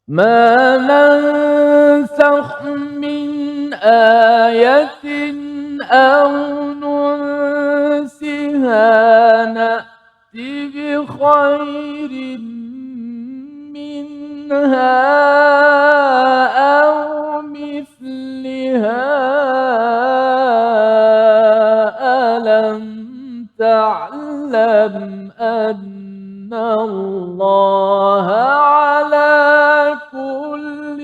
ما ننسخ من آية أو ننسها نأت بخير منها أو مثلها ألم تعلم أن الله على كل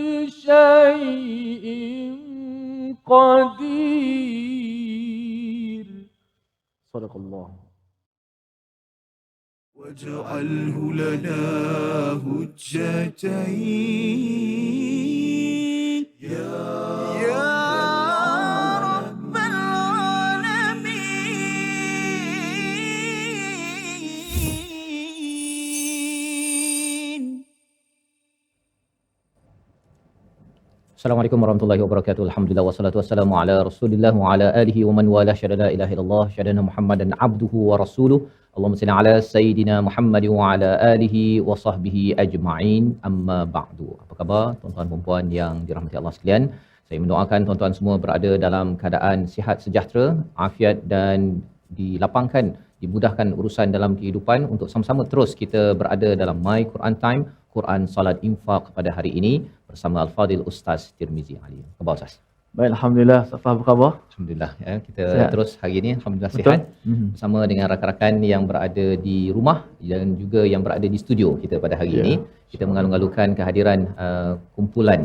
شيء قدير. صدق الله. واجعله لنا هجتين يا رب العالمين. Assalamualaikum warahmatullahi wabarakatuh. Alhamdulillah wassalatu wassalamu ala Rasulillah wa ala alihi wa man wala syada la ilaha illallah syadana Muhammadan abduhu wa rasuluh. Allahumma salli ala sayidina Muhammad wa ala alihi wa sahbihi ajma'in. Amma ba'du. Apa khabar tuan-tuan dan puan yang dirahmati Allah sekalian? Saya mendoakan tuan-tuan semua berada dalam keadaan sihat sejahtera, afiat dan dilapangkan, dimudahkan urusan dalam kehidupan untuk sama-sama terus kita berada dalam My Quran Time, Quran Salat Infaq pada hari ini bersama Al-Fadil Ustaz Tirmizi Ali. Khabar Ustaz? Baik, alhamdulillah. Safa apa khabar? Alhamdulillah ya, kita Sihat. terus hari ini alhamdulillah Betul? sihat bersama dengan rakan-rakan yang berada di rumah dan juga yang berada di studio kita pada hari ini. Kita mengalung-alungkan kehadiran kumpulan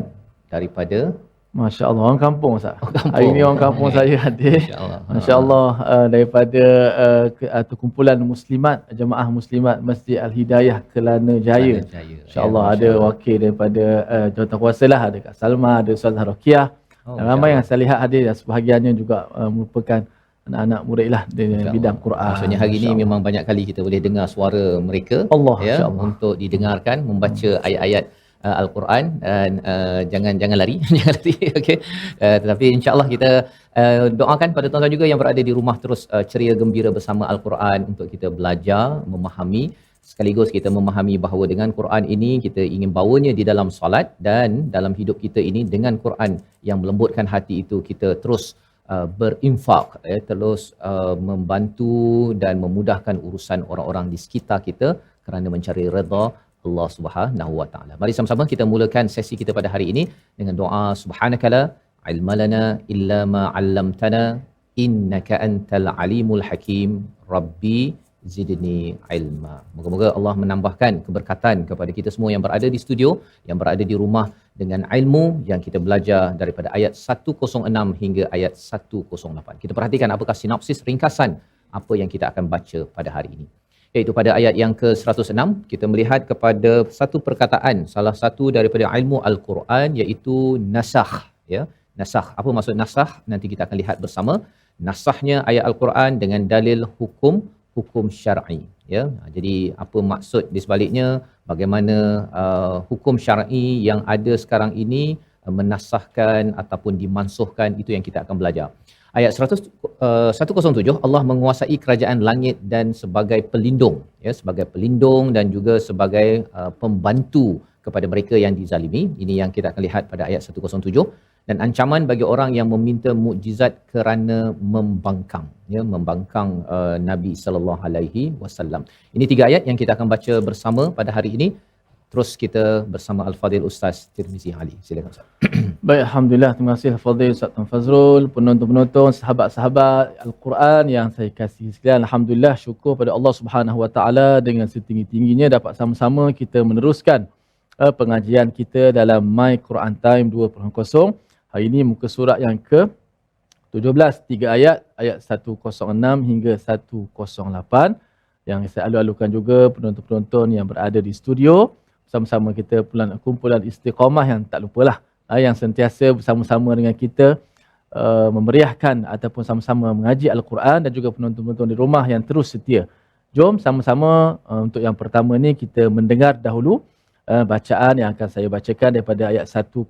daripada Masya Allah, orang kampung Ustaz. kampung. Hari ini orang kampung saya hadir. Masya-Allah. Masya Allah, daripada kumpulan muslimat, jemaah muslimat Masjid Al-Hidayah Kelana Jaya. Insya Allah ada wakil daripada jawatankuasa lah, ada Kak Salma, ada Ustazah Rokiah. Dan ramai yang saya lihat hadir, dan sebahagiannya juga merupakan anak-anak murid lah di bidang Quran. Maksudnya hari ini memang banyak kali kita boleh dengar suara mereka Allah, ya, insya-Allah. untuk didengarkan membaca ayat-ayat Al-Quran dan jangan lari jangan lari okey, tetapi insya-Allah kita doakan pada tuan-tuan juga yang berada di rumah terus ceria gembira bersama Al-Quran untuk kita belajar memahami, sekaligus kita memahami bahawa dengan Quran ini kita ingin bawanya di dalam solat, dan dalam hidup kita ini dengan Quran yang melembutkan hati itu kita terus berinfak, terus membantu dan memudahkan urusan orang-orang di sekitar kita kerana mencari redha Allah Subhanahu wa taala. Mari sama-sama kita mulakan sesi kita pada hari ini dengan doa subhanakala ilmalana illa ma 'allamtana innaka antal alimul hakim rabbi zidni ilma. Moga-moga Allah menambahkan keberkatan kepada kita semua yang berada di studio, yang berada di rumah dengan ilmu yang kita belajar daripada ayat 106 hingga ayat 108. Kita perhatikan apakah sinopsis ringkasan apa yang kita akan baca pada hari ini. Iaitu pada ayat yang ke-106 kita melihat kepada satu perkataan salah satu daripada ilmu Al-Quran, iaitu nasakh ya. Nasakh, apa maksud nasakh? Nanti kita akan lihat bersama. Nasahnya ayat Al-Quran dengan dalil hukum syar'i ya. Jadi apa maksud di sebaliknya, bagaimana hukum syar'i yang ada sekarang ini menasahkan ataupun dimansuhkan, itu yang kita akan belajar. Ayat 107, Allah menguasai kerajaan langit dan sebagai pelindung ya, sebagai pelindung dan juga sebagai pembantu kepada mereka yang dizalimi. Ini yang kita akan lihat pada ayat 107. Dan ancaman bagi orang yang meminta mukjizat kerana membangkang ya, membangkang Nabi sallallahu alaihi wasallam. Ini 3 ayat yang kita akan baca bersama pada hari ini. Terus kita bersama Al-Fadil Ustaz Tirmizi Ali. Silakan Ustaz. Baik, alhamdulillah, terima kasih Al-Fadil Ustaz Tan Fazrul, penonton-penonton, sahabat-sahabat Al-Quran yang saya kasihi sekalian. Alhamdulillah, syukur pada Allah Subhanahu Wa Taala dengan setinggi-tingginya dapat sama-sama kita meneruskan pengajian kita dalam My Quran Time 2.0. Hari ini muka surat yang ke-17, 3 ayat 106 hingga 108 yang saya alu-alukan juga penonton-penonton yang berada di studio. Sama-sama kita kumpulan istiqamah yang tak lupalah yang sentiasa bersama-sama dengan kita memeriahkan ataupun sama-sama mengaji Al-Quran, dan juga penonton-penonton di rumah yang terus setia. Jom sama-sama untuk yang pertama ni kita mendengar dahulu bacaan yang akan saya bacakan daripada ayat 106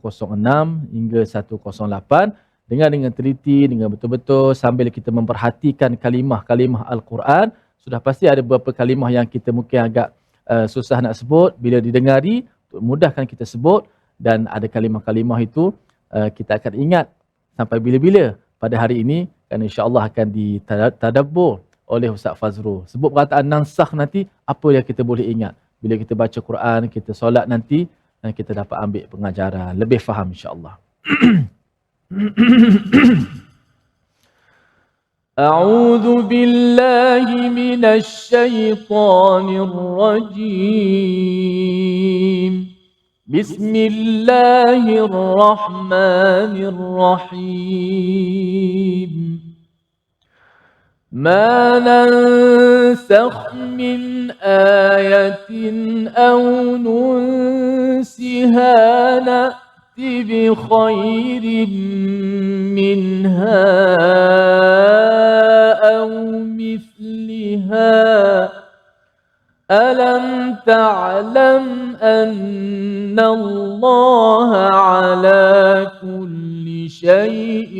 hingga 108 dengan teliti, dengan betul-betul, sambil kita memperhatikan kalimah-kalimah Al-Quran. Sudah pasti ada beberapa kalimah yang kita mungkin agak susah nak sebut, bila didengari mudahkan kita sebut, dan ada kalimah-kalimah itu kita akan ingat sampai bila-bila pada hari ini, dan insya-Allah akan ditadabbur oleh Ustaz Fazrul. Sebut perkataan nansakh nanti, apa yang kita boleh ingat bila kita baca Quran, kita solat nanti, dan kita dapat ambil pengajaran, lebih faham insya-Allah. A'udzu billahi minasy syaithanir rajim. Bismillahirrahmanirrahim. ما ننسخ من آية أو ننسها نأت بخير منها أو مثلها ألم تعلم أن الله على كل شيء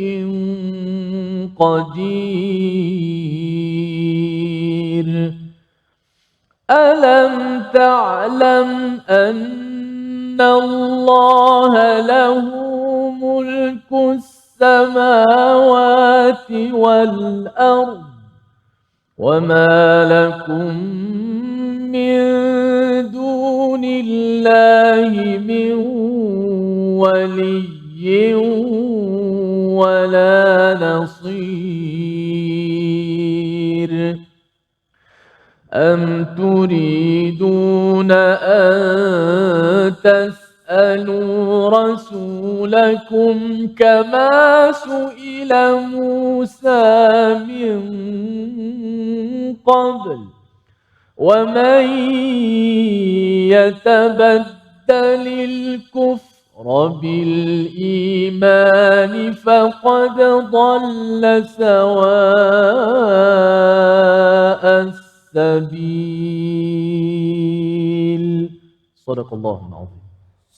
قدير ألم تعلم أن الله له ملك السماوات والأرض وما لكم من دون الله من ولي ولا نصير أم تريدون أن تسألوا رسولكم كما سئل موسى من قبل ومن يتبدل الكفر بالإيمان فقد ضل سواء السبيل. صدق الله العظيم.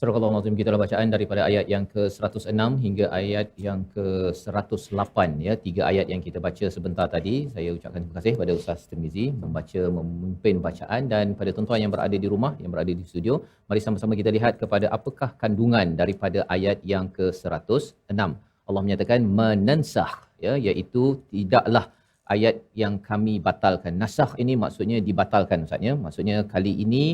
Surah Al-Azim, kita bacaan daripada ayat yang ke-106 hingga ayat yang ke-108 ya, 3 ayat yang kita baca sebentar tadi. Saya ucapkan terima kasih kepada Ustaz Tirmizi memimpin bacaan, dan pada tuan-tuan yang berada di rumah, yang berada di studio, mari sama-sama kita lihat kepada apakah kandungan daripada ayat yang ke-106. Allah menyatakan menensakh ya, iaitu tidaklah ayat yang kami batalkan. Nasakh ini maksudnya dibatalkan Ustaz ya. Maksudnya kali ini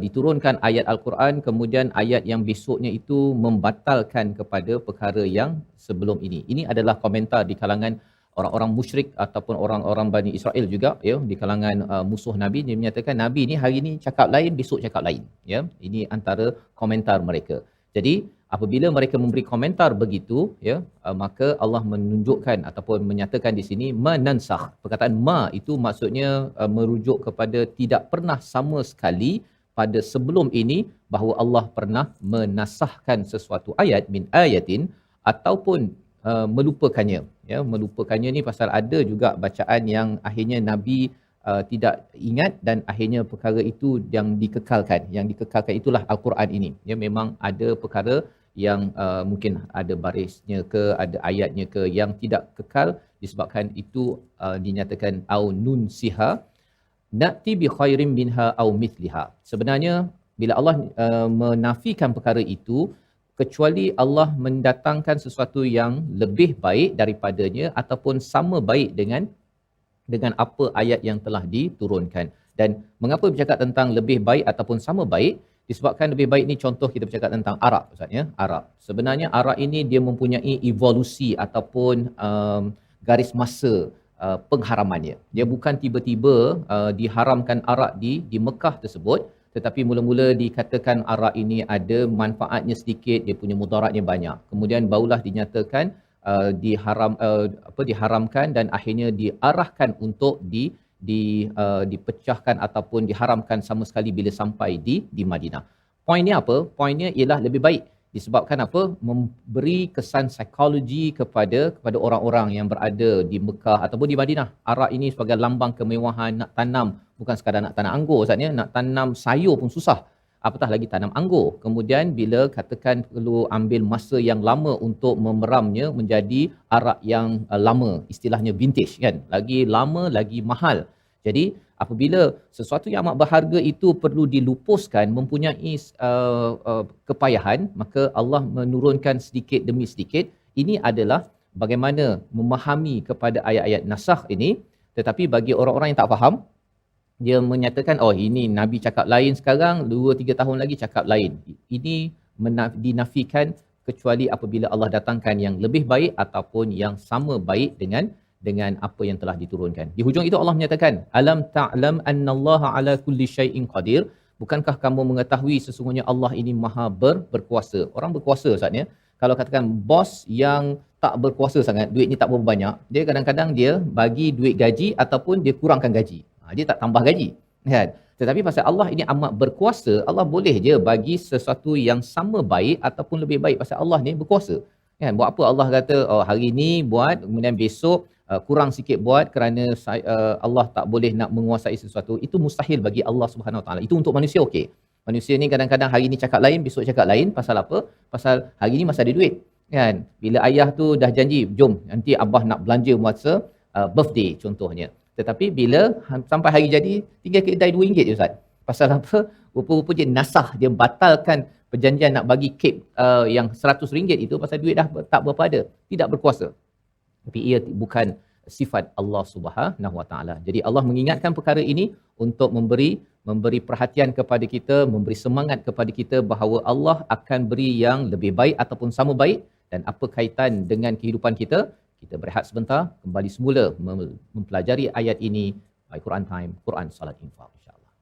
diturunkan ayat Al-Quran, kemudian ayat yang besoknya itu membatalkan kepada perkara yang sebelum ini. Ini adalah komentar di kalangan orang-orang musyrik ataupun orang-orang Bani Israel juga ya, di kalangan musuh Nabi. Dia menyatakan Nabi ni hari ni cakap lain, besok cakap lain ya. Ini antara komentar mereka. Jadi apabila mereka memberi komentar begitu ya, maka Allah menunjukkan ataupun menyatakan di sini menansakh. Perkataan ma itu maksudnya merujuk kepada tidak pernah sama sekali pada sebelum ini bahawa Allah pernah menasahkan sesuatu ayat min ayatin ataupun melupakannya ya. Melupakannya ni pasal ada juga bacaan yang akhirnya Nabi tidak ingat dan akhirnya perkara itu yang dikekalkan. Yang dikekalkan itulah Al-Quran ini ya. Memang ada perkara yang mungkin ada barisnya ke, ada ayatnya ke yang tidak kekal, disebabkan itu dinyatakan au nunsiha na'ti bi khairin minha au mithliha. Sebenarnya bila Allah menafikan perkara itu, kecuali Allah mendatangkan sesuatu yang lebih baik daripadanya ataupun sama baik dengan apa ayat yang telah diturunkan. Dan mengapa bercakap tentang lebih baik ataupun sama baik? Disebabkan lebih baik ni, contoh kita bercakap tentang arak Ustaz ya. Arak. Sebenarnya arak ini dia mempunyai evolusi ataupun garis masa pengharamannya. Dia bukan tiba-tiba diharamkan arak di Mekah tersebut, tetapi mula-mula dikatakan arak ini ada manfaatnya sedikit, dia punya mudaratnya banyak. Kemudian barulah dinyatakan diharamkan dan akhirnya diarahkan untuk dipecahkan ataupun diharamkan sama sekali bila sampai di Madinah. Poinnya apa? Poinnya ialah lebih baik. Disebabkan apa? Memberi kesan psikologi kepada orang-orang yang berada di Mekah ataupun di Madinah. Arak ini sebagai lambang kemewahan, nak tanam bukan sekadar nak tanam anggur Ustaz ya, nak tanam sayur pun susah, apatah lagi tanam anggur. Kemudian bila katakan perlu ambil masa yang lama untuk memeramnya menjadi arak yang lama, istilahnya vintage kan, lagi lama lagi mahal. Jadi apabila sesuatu yang amat berharga itu perlu dilupuskan, mempunyai kepayahan, maka Allah menurunkan sedikit demi sedikit. Ini adalah bagaimana memahami kepada ayat-ayat nasakh ini. Tetapi bagi orang-orang yang tak faham, dia menyatakan, oh ini Nabi cakap lain sekarang, 2-3 tahun lagi cakap lain. Ini dinafikan kecuali apabila Allah datangkan yang lebih baik ataupun yang sama baik dengan apa yang telah diturunkan. Di hujung itu Allah menyatakan, alam ta'lam annallaha ala kulli syai'in qadir. Bukankah kamu mengetahui sesungguhnya Allah ini maha berkuasa. Orang berkuasa Ustaz ya. Kalau katakan bos yang tak berkuasa sangat, duitnya tak berapa banyak, dia kadang-kadang dia bagi duit gaji ataupun dia kurangkan gaji. Dia tak tambah gaji. Kan? Tetapi pasal Allah ini amat berkuasa, Allah boleh je bagi sesuatu yang sama baik ataupun lebih baik. Pasal Allah ni berkuasa. Kan? Buat apa Allah kata, oh hari ni buat, kemudian besok kurang sikit buat kerana Allah tak boleh nak menguasai sesuatu. Itu mustahil bagi Allah Subhanahu Wa Taala. Itu untuk manusia okey. Manusia ni kadang-kadang hari ni cakap lain, besok cakap lain. Pasal apa? Pasal hari ni masih ada duit. Kan? Bila ayah tu dah janji, jom nanti abah nak belanja masa birthday contohnya. Tetapi bila sampai hari jadi, tinggal kedai RM2 je Ustaz. Pasal apa? Rupa-rupa dia nasah, dia batalkan perjanjian nak bagi kek yang RM100 itu pasal duit dah tak berapa ada. Tidak berkuasa. Tapi ia bukan sifat Allah Subhanahu Wa Taala. Jadi Allah mengingatkan perkara ini untuk memberi perhatian kepada kita, memberi semangat kepada kita bahawa Allah akan beri yang lebih baik ataupun sama baik. Dan apa kaitan dengan kehidupan kita? Kita berehat sebentar, kembali semula mempelajari ayat ini. By Quran Time, Quran Salat Infaq, insyaAllah.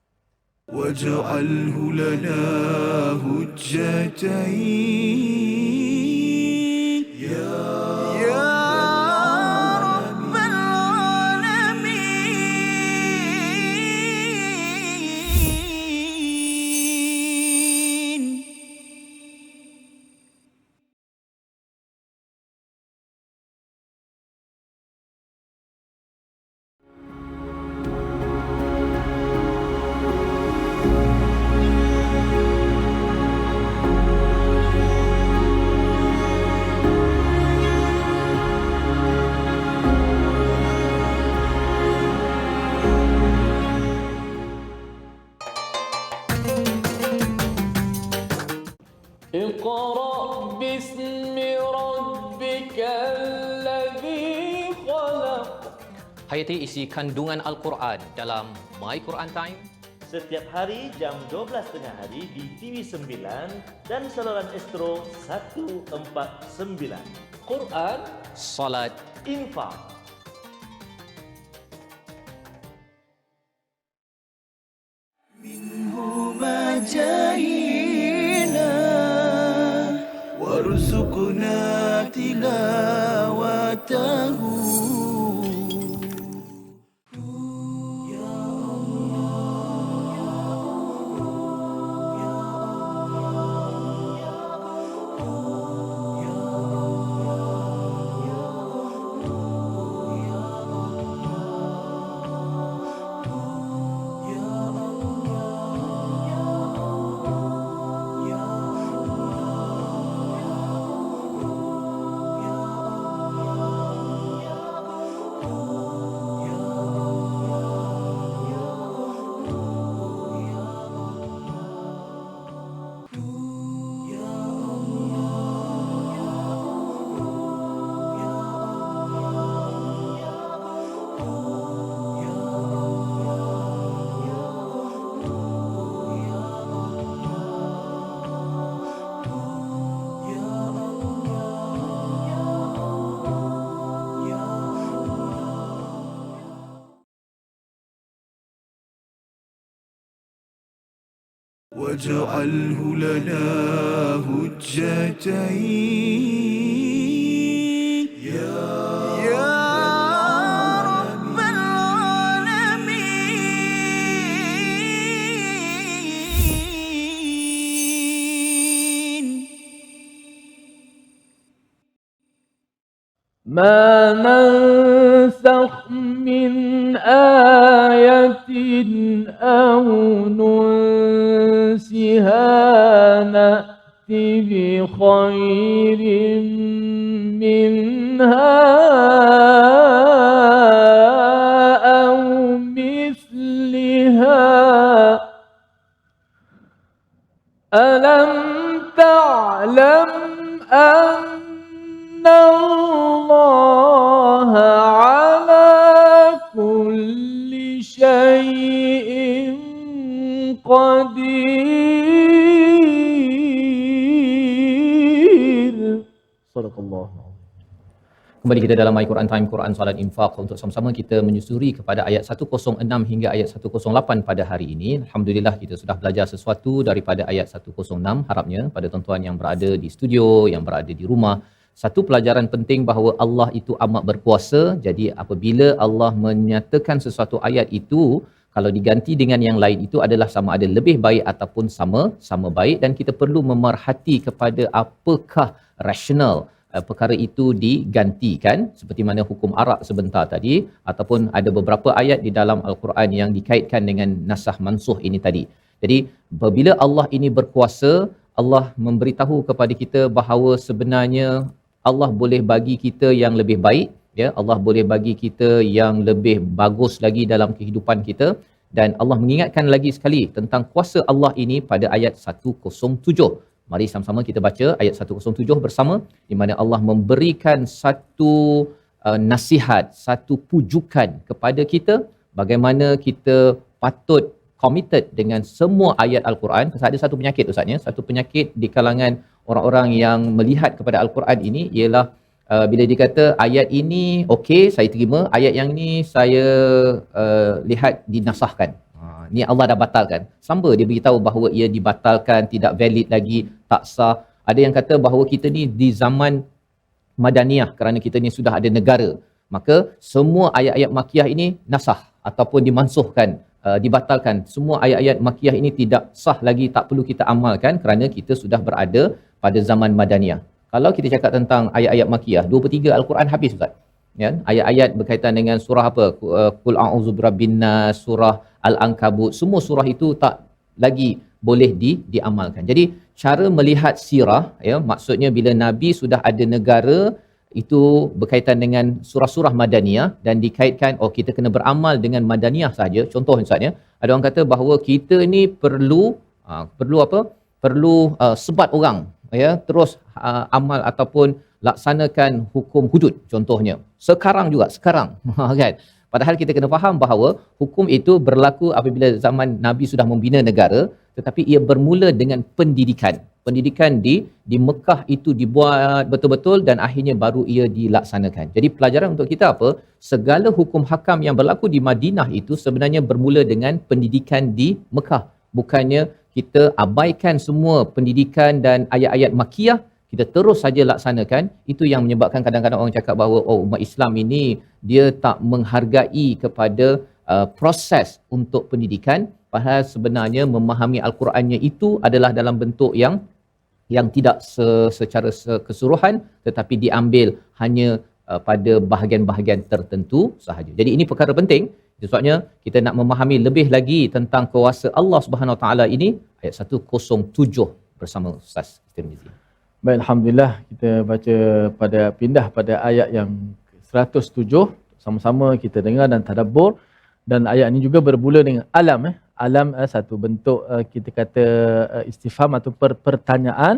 واجعله لنا هجتين يا رب العالمين. اقرأ باسم ربك الذي خلق. Hayati isi kandungan Al-Quran dalam My Quran Time. Setiap hari jam 12.30 hari di TV9 dan saluran Astro 149. Quran Salat Infaq. منهما جاهينا وارزقنا تلاوته واجعله لنا هجتين يا رب العالمين. ما ننسخ من آية أو ننسها نأت بخير منها أو مثلها ألم تعلم أن الله على كل شيء قدير. صدق الله. Kembali kita dalam My Quran Time, Quran Salat Infaq, untuk sama-sama kita menyusuri kepada ayat 106 hingga ayat 108 pada hari ini. Alhamdulillah kita sudah belajar sesuatu daripada ayat 106. Harapnya pada tuan-tuan yang berada di studio, yang berada di rumah, satu pelajaran penting bahawa Allah itu amat berkuasa. Jadi apabila Allah menyatakan sesuatu ayat itu, kalau diganti dengan yang lain itu adalah sama ada lebih baik ataupun sama baik, dan kita perlu memerhati kepada apakah rasional perkara itu digantikan, seperti mana hukum arak sebentar tadi, ataupun ada beberapa ayat di dalam Al-Quran yang dikaitkan dengan nasah mansuh ini tadi. Jadi apabila Allah ini berkuasa, Allah memberitahu kepada kita bahawa sebenarnya Allah boleh bagi kita yang lebih baik, ya, Allah boleh bagi kita yang lebih bagus lagi dalam kehidupan kita. Dan Allah mengingatkan lagi sekali tentang kuasa Allah ini pada ayat 107. Mari sama-sama kita baca ayat 107 bersama, di mana Allah memberikan satu nasihat, satu pujukan kepada kita bagaimana kita patut committed dengan semua ayat Al-Quran. Pasal ada satu penyakit Ustaz, satu penyakit di kalangan orang-orang yang melihat kepada Al-Quran ini ialah bila dia kata ayat ini okey, saya terima, ayat yang ni saya lihat dinasahkan. Ni Allah dah batalkan. Sampai dia beritahu bahawa ia dibatalkan, tidak valid lagi, tak sah. Ada yang kata bahawa kita ni di zaman Madaniyah kerana kita ni sudah ada negara. Maka semua ayat-ayat Makkiyah ini nasah ataupun dimansuhkan, dibatalkan. Semua ayat-ayat Makkiyah ini tidak sah lagi, tak perlu kita amalkan kerana kita sudah berada pada zaman Madaniyah. Kalau kita cakap tentang ayat-ayat Makkiyah, 2/3 Al-Quran habis Ustaz. Ya, ayat-ayat berkaitan dengan surah apa? Qul a'udzu birabbin nas, surah Al-Ankabut, semua surah itu tak lagi boleh diamalkan. Jadi cara melihat sirah, ya, maksudnya bila Nabi sudah ada negara, itu berkaitan dengan surah-surah Madaniyah dan dikaitkan kita kena beramal dengan Madaniyah saja. Contoh misalnya, ada orang kata bahawa kita ni perlu apa? Perlu sebat orang, ya, terus amal ataupun laksanakan hukum hudud contohnya. Sekarang kan. Padahal kita kena faham bahawa hukum itu berlaku apabila zaman Nabi sudah membina negara, tetapi ia bermula dengan pendidikan. Pendidikan di Mekah itu dibuat betul-betul dan akhirnya baru ia dilaksanakan. Jadi pelajaran untuk kita apa? Segala hukum hakam yang berlaku di Madinah itu sebenarnya bermula dengan pendidikan di Mekah. Bukannya kita abaikan semua pendidikan dan ayat-ayat Makkiyah, kita terus saja laksanakan. Itu yang menyebabkan kadang-kadang orang cakap bahawa umat Islam ini dia tak menghargai kepada proses untuk pendidikan, padahal sebenarnya memahami Al-Qurannya itu adalah dalam bentuk yang tidak secara keseluruhan, tetapi diambil hanya pada bahagian-bahagian tertentu sahaja. Jadi ini perkara penting. Sebabnya kita nak memahami lebih lagi tentang kuasa Allah Subhanahu Wa Taala ini, ayat 107 bersama Ustaz Tirmizi. Baik, alhamdulillah kita pindah pada ayat yang 107, sama-sama kita dengar dan tadabbur. Dan ayat ini juga bermula dengan alam. Alam satu bentuk kita kata istifham atau pertanyaan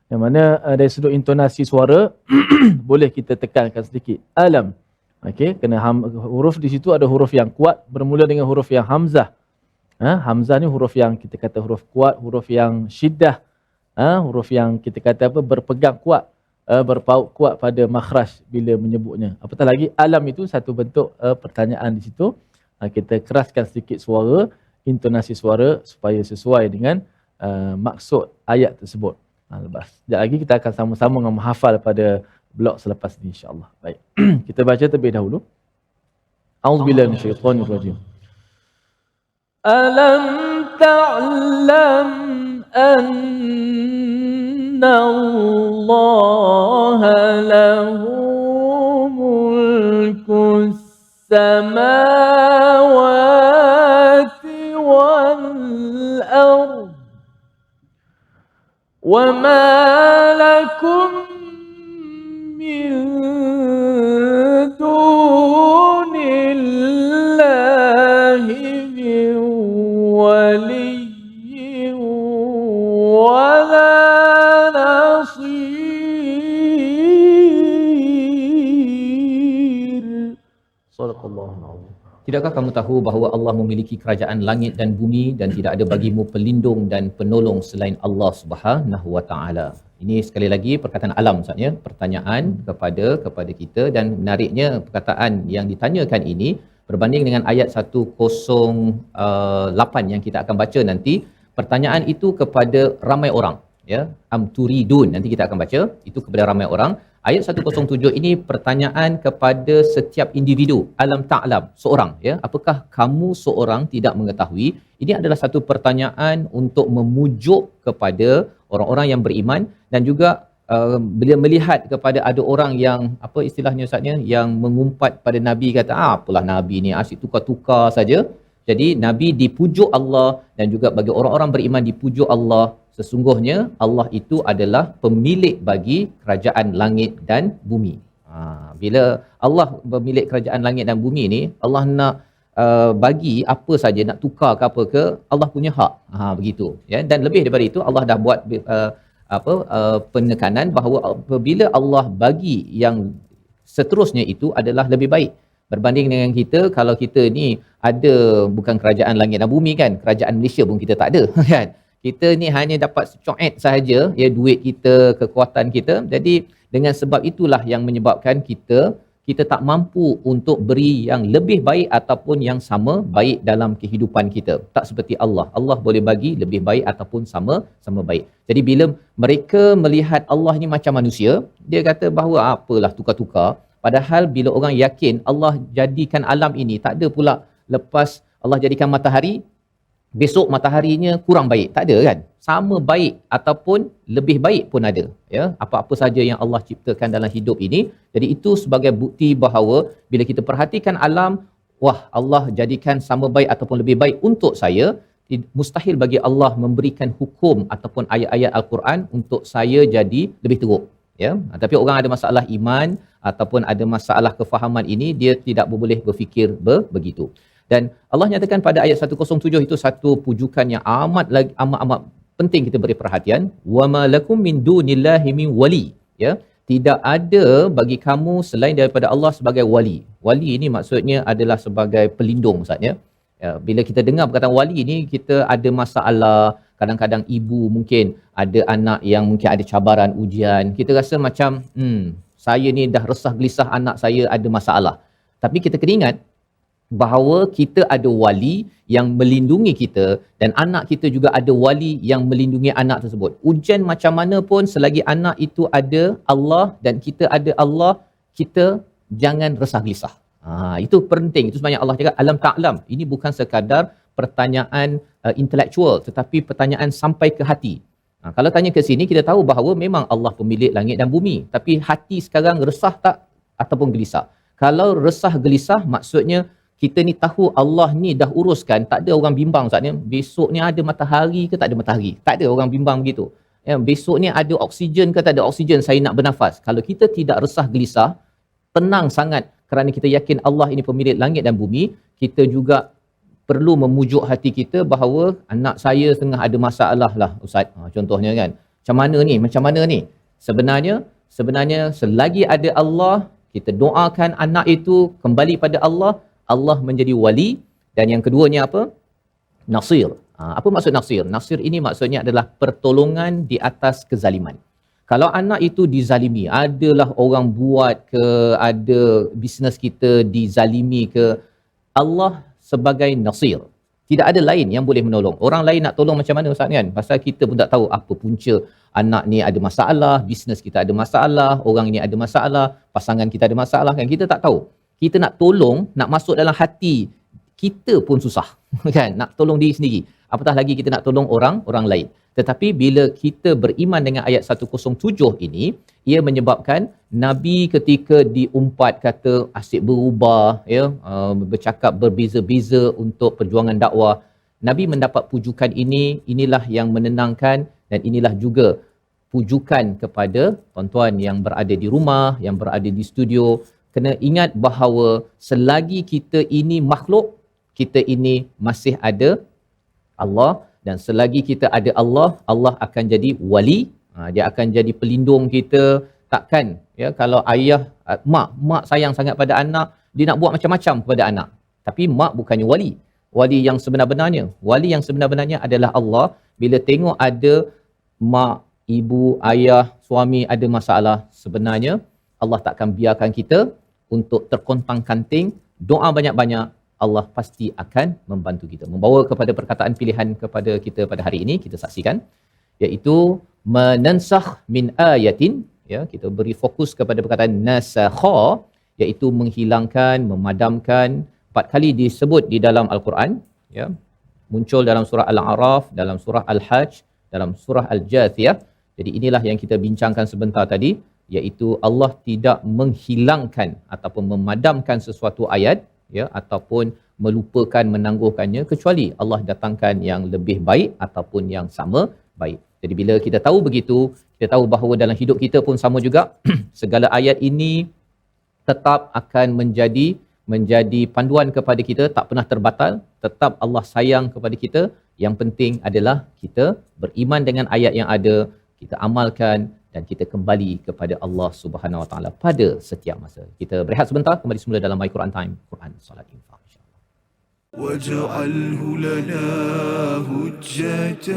yang mana dari sudut intonasi suara boleh kita tekankan sedikit. Alam. Okey, kena huruf di situ ada huruf yang kuat bermula dengan huruf yang hamzah. Hamzah ni huruf yang kita kata huruf kuat, huruf yang syiddah. Huruf yang kita kata apa, berpegang kuat, berpaut kuat pada makhraj bila menyebutnya. Apatah lagi alam itu satu bentuk pertanyaan di situ. Kita keraskan sedikit suara, intonasi suara supaya sesuai dengan maksud ayat tersebut. Lepas sekejap lagi kita akan sama-sama menghafal pada blok selepas ini insya-Allah. Baik. Kita baca terlebih dahulu. A'udzubillahi minasyaitonir rajim. Alam ta'lam anna Allah lahu mulkus samawati wal ard wa ma lakum min dunillahi min waliyyin Sadaqallahu. Tidakkah kamu tahu bahawa Allah memiliki kerajaan langit dan bumi dan tidak ada bagimu pelindung dan penolong selain Allah Subhanahu Wa Taala. Ini sekali lagi perkataan alam maksudnya, pertanyaan kepada kita, dan menariknya perkataan yang ditanyakan ini berbanding dengan ayat 108 yang kita akan baca nanti. Pertanyaan itu kepada ramai orang, ya, am turidun, nanti kita akan baca itu kepada ramai orang. Ayat 107 ini pertanyaan kepada setiap individu, alam ta'lam, seorang, ya, apakah kamu seorang tidak mengetahui. Ini adalah satu pertanyaan untuk memujuk kepada orang-orang yang beriman, dan juga bila melihat kepada ada orang yang apa istilahnya Ustaznya, yang mengumpat pada Nabi, kata apalah Nabi ni asyik tukar-tukar saja. Jadi Nabi dipujuk Allah, dan juga bagi orang-orang beriman dipujuk Allah. Sesungguhnya Allah itu adalah pemilik bagi kerajaan langit dan bumi. Bila Allah pemilik kerajaan langit dan bumi ni, Allah nak bagi apa saja, nak tukar ke apa ke, Allah punya hak. Begitu, ya. Dan lebih daripada itu, Allah dah buat penekanan bahawa apabila Allah bagi yang seterusnya itu adalah lebih baik berbanding dengan kita. Kalau kita ni ada bukan kerajaan langit dan bumi kan, kerajaan Malaysia pun kita tak ada kan. Kita ni hanya dapat secuat sahaja, ya, duit kita, kekuatan kita. Jadi dengan sebab itulah yang menyebabkan kita tak mampu untuk beri yang lebih baik ataupun yang sama baik dalam kehidupan kita. Tak seperti Allah. Allah boleh bagi lebih baik ataupun sama baik. Jadi bila mereka melihat Allah ni macam manusia, dia kata bahawa apalah tukar-tukar. Padahal bila orang yakin Allah jadikan alam ini, tak ada pula lepas Allah jadikan matahari, besok mataharinya kurang baik. Tak ada kan? Sama baik ataupun lebih baik pun ada. Ya, apa-apa saja yang Allah ciptakan dalam hidup ini. Jadi itu sebagai bukti bahawa bila kita perhatikan alam, wah, Allah jadikan sama baik ataupun lebih baik untuk saya. Mustahil bagi Allah memberikan hukum ataupun ayat-ayat Al-Quran untuk saya jadi lebih teruk. Ya, tapi orang ada masalah iman ataupun ada masalah kefahaman ini, dia tidak boleh berfikir begitu. Dan Allah nyatakan pada ayat 107 itu satu pujukan yang amat penting kita beri perhatian. Wa ma lakum min dunillahi min wali, ya, tidak ada bagi kamu selain daripada Allah sebagai wali. Wali ini maksudnya adalah sebagai pelindung maksudnya. Ya, bila kita dengar perkataan wali ini, kita ada masalah. Kadang-kadang ibu mungkin ada anak yang mungkin ada cabaran, ujian. Kita rasa macam saya ni dah resah gelisah, anak saya ada masalah. Tapi kita kena ingat bahawa kita ada wali yang melindungi kita, dan anak kita juga ada wali yang melindungi anak tersebut. Ujian macam mana pun, selagi anak itu ada Allah dan kita ada Allah, kita jangan resah gelisah. Itu penting. Itu sebenarnya Allah cakap alam ta'lam. Ini bukan sekadar pertanyaan intelektual, tetapi pertanyaan sampai ke hati. Kalau tanya ke sini, kita tahu bahawa memang Allah pemilik langit dan bumi. Tapi hati sekarang resah tak ataupun gelisah? Kalau resah gelisah, maksudnya kita ni tahu Allah ni dah uruskan. Tak ada orang bimbang saatnya, besok ni ada matahari ke tak ada matahari. Tak ada orang bimbang begitu. Ya, besok ni ada oksigen ke tak ada oksigen, saya nak bernafas. Kalau kita tidak resah gelisah, tenang sangat kerana kita yakin Allah ini pemilik langit dan bumi, kita juga perlu memujuk hati kita bahawa anak saya tengah ada masalah lah Ustaz. Contohnya kan, macam mana ni? Sebenarnya selagi ada Allah, kita doakan anak itu kembali pada Allah, Allah menjadi wali. Dan yang keduanya apa? Nasir. Apa maksud nasir? Nasir ini maksudnya adalah pertolongan di atas kezaliman. Kalau anak itu dizalimi, adalah orang buat ke, ada bisnes kita dizalimi ke, Allah sebagai nasir. Tidak ada lain yang boleh menolong. Orang lain nak tolong macam mana Ustaz kan? Pasal kita pun tak tahu apa punca anak ni ada masalah, bisnes kita ada masalah, orang ini ada masalah, pasangan kita ada masalah kan? Kita tak tahu. Kita nak tolong, nak masuk dalam hati kita pun susah kan? Nak tolong diri sendiri. Apatah lagi kita nak tolong orang lain. Tetapi bila kita beriman dengan ayat 107 ini, ia menyebabkan Nabi ketika diumpat kata asyik berubah, ya, bercakap berbeza-beza untuk perjuangan dakwah, Nabi mendapat pujukan ini. Inilah yang menenangkan, dan inilah juga pujukan kepada tuan-tuan yang berada di rumah, yang berada di studio. Kena ingat bahawa selagi kita ini makhluk, kita ini masih ada Allah. Dan selagi kita ada Allah, Allah akan jadi wali. Dia akan jadi pelindung kita. Takkan, ya, kalau ayah, mak sayang sangat pada anak, dia nak buat macam-macam kepada anak. Tapi mak bukannya wali. Wali yang sebenar-benarnya adalah Allah. Bila tengok ada mak, ibu, ayah, suami ada masalah, sebenarnya Allah takkan biarkan kita untuk terkontang-kanting. Doa banyak-banyak, Allah pasti akan membantu kita. Membawa kepada perkataan pilihan kepada kita pada hari ini, kita saksikan, iaitu menansakh min ayatin, ya, kita beri fokus kepada perkataan nasakha, iaitu menghilangkan, memadamkan. 4 kali disebut di dalam Al-Quran, ya. Muncul dalam surah Al-A'raf, dalam surah Al-Hajj, dalam surah Al-Jathiyah. Jadi inilah yang kita bincangkan sebentar tadi, iaitu Allah tidak menghilangkan ataupun memadamkan sesuatu ayat, ya, ataupun melupakan, menangguhkannya, kecuali Allah datangkan yang lebih baik ataupun yang sama baik. Jadi bila kita tahu begitu, kita tahu bahawa dalam hidup kita pun sama juga. Segala ayat ini tetap akan menjadi panduan kepada kita, tak pernah terbatal. Tetap Allah sayang kepada kita. Yang penting adalah kita beriman dengan ayat yang ada, kita amalkan dan kita kembali kepada Allah Subhanahu Wa Taala pada setiap masa. Kita berehat sebentar, kembali semula dalam My Quran Time, Quran Salat Infaq. واجعله لنا هجتين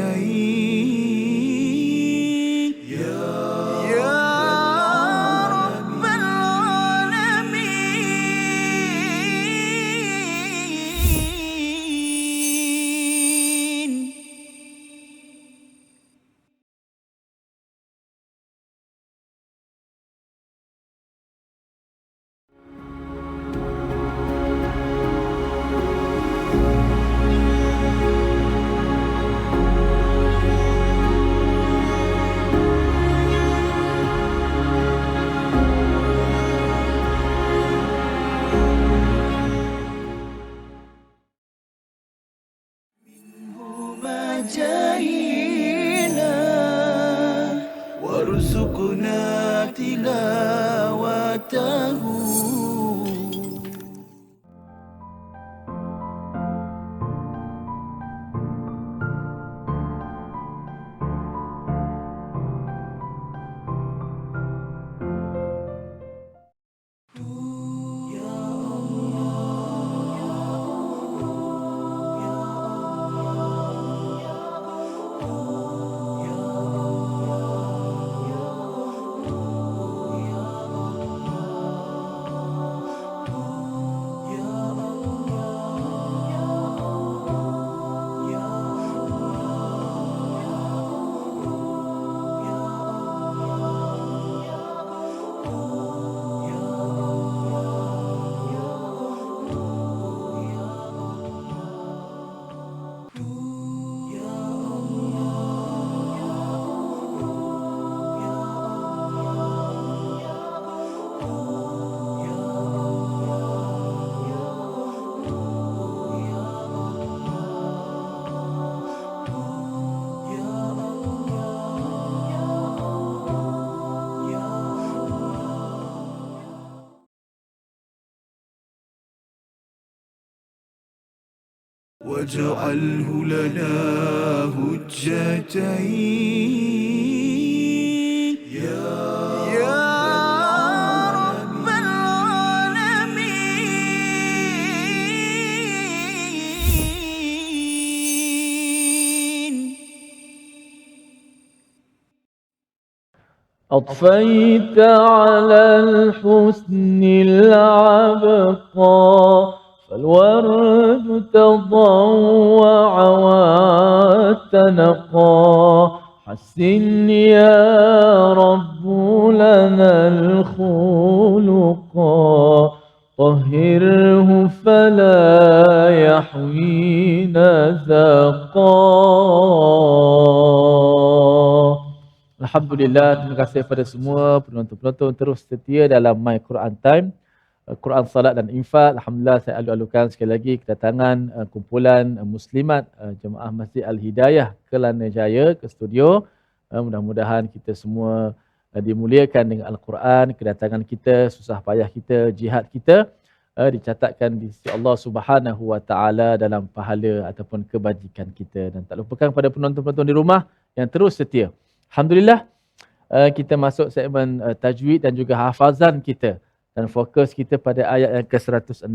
يا رب العالمين. جاهينا وارزقنا تلاوته. واجعله لنا هجتين يا رب العالمين. أضفيت على الحسن العبقى فالورد تضوع وتنقى حسن يا رب لنا الخلقا طهره فلا يحوي نزقا. Alhamdulillah, terima kasih kepada semua penonton-penonton terus setia dalam My Quran Time, Quran Salat dan Infak. Alhamdulillah, saya alu-alukan sekali lagi kedatangan kumpulan muslimat Jemaah Masjid Al-Hidayah Kelana Jaya ke studio. Mudah-mudahan kita semua dimuliakan dengan Al-Quran. Kedatangan kita, susah payah kita, jihad kita dicatatkan di sisi Allah Subhanahu Wa Taala dalam pahala ataupun kebajikan kita. Dan tak lupakan pada penonton-penonton di rumah yang terus setia. Alhamdulillah, kita masuk segmen tajwid dan juga hafazan kita Dan fokus kita pada ayat yang ke-106.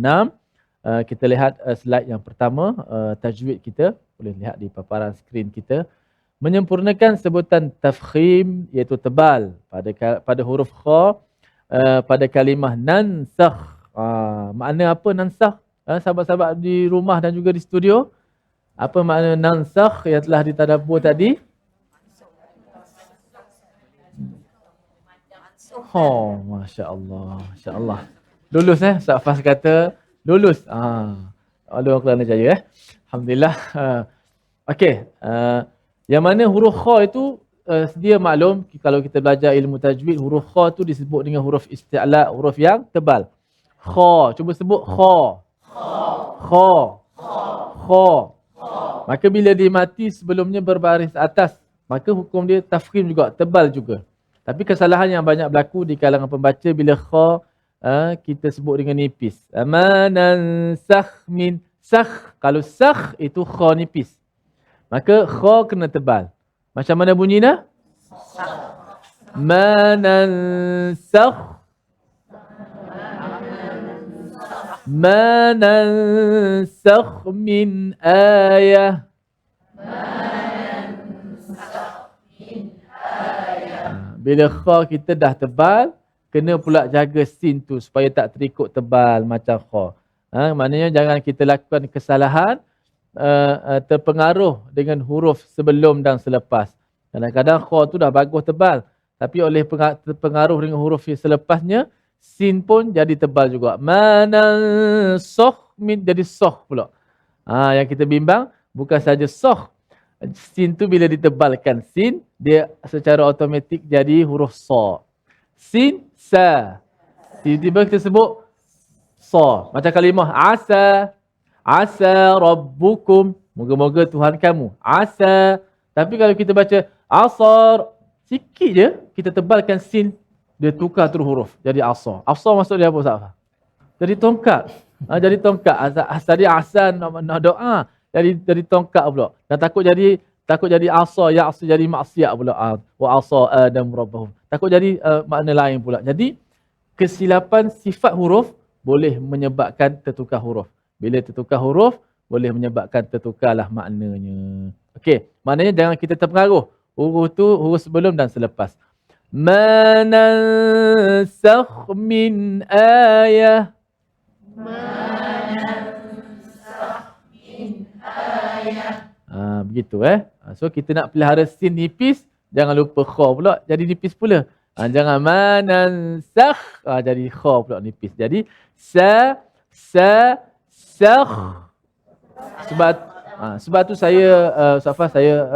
Kita lihat slide yang pertama, tajwid kita. Boleh lihat di paparan skrin kita. Menyempurnakan sebutan tafkhim iaitu tebal pada huruf kha pada kalimah nansakh. Makna apa nansakh? Sahabat-sahabat di rumah dan juga di studio, apa makna nansakh yang telah ditadabbur tadi? Oh, masya-Allah, masya-Allah. Lulus Ustaz Fas kata lulus. Allah Kelana Jaya Alhamdulillah. Okey, yang mana huruf kha itu sedia maklum kalau kita belajar ilmu tajwid, huruf kha tu disebut dengan huruf isti'la, huruf yang tebal. Kha, cuba sebut kha. Kha. Kha. Maka bila dia mati sebelumnya berbaris atas, maka hukum dia tafkhim juga, tebal juga. Tapi kesalahan yang banyak berlaku di kalangan pembaca bila kha kita sebut dengan nipis. Amanan sakh min sakh. Kalau sakh itu kha nipis. Maka kha kena tebal. Macam mana bunyinya? Manan sakh. Manan sakh min ayah. Bila kha kita dah tebal, kena pula jaga sin tu supaya tak terikut tebal macam kha. Maknanya jangan kita lakukan kesalahan terpengaruh dengan huruf sebelum dan selepas. Kadang-kadang kha tu dah bagus tebal, tapi oleh terpengaruh dengan huruf yang selepasnya, sin pun jadi tebal juga. Manansakh min jadi sakh pula. Yang kita bimbang bukan saja sakh. Sin tu bila ditebalkan sin, dia secara automatik jadi huruf sa. Sin, sa. Tiba-tiba kita sebut sa. Macam kalimah asa. Asa rabbukum. Moga-moga Tuhan kamu. Asa. Tapi kalau kita baca asar, sikit je kita tebalkan sin, dia tukar terus huruf. Jadi asar. Asar maksud dia apa Ustaz? Jadi tongkat. Jadi tongkat. Tadi asan nak doa. Jadi tongkat pula. Dan takut jadi asa, ya asa jadi maksiat pula. Wa asa Adam rabbahum. Takut jadi makna lain pula. Jadi kesilapan sifat huruf boleh menyebabkan tertukar huruf. Bila tertukar huruf boleh menyebabkan tertukarlah maknanya. Okey, maknanya jangan kita terpengaruh. Huruf tu huruf sebelum dan selepas. Manansakh min ayah. Begitu So kita nak pelihara sin nipis, jangan lupa kha pula jadi nipis pula. Jangan manansakh jadi kha pula nipis. Jadi sakh. Sebab tu saya Safas saya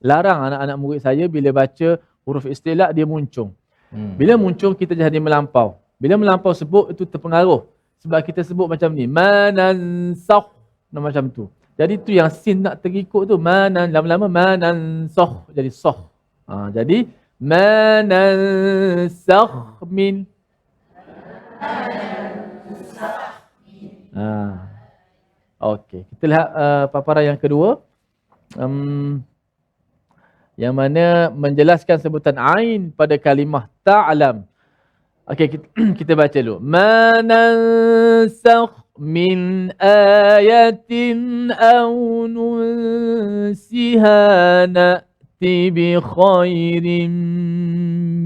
larang anak-anak murid saya bila baca huruf istilah dia muncung. Bila muncung kita jadi melampau. Bila melampau sebut itu terpengaruh. Sebab kita sebut macam ni, manansakh macam tu. Jadi tu yang sin nak terikut tu, lama-lama manansakh jadi sakh. Jadi manansakh min. Okey, kita lihat paparan yang kedua. Yang mana menjelaskan sebutan ain pada kalimah ta'lam. Okey, kita baca dulu. Manansakh min ayatin aw nunsiha na'ti bi khairin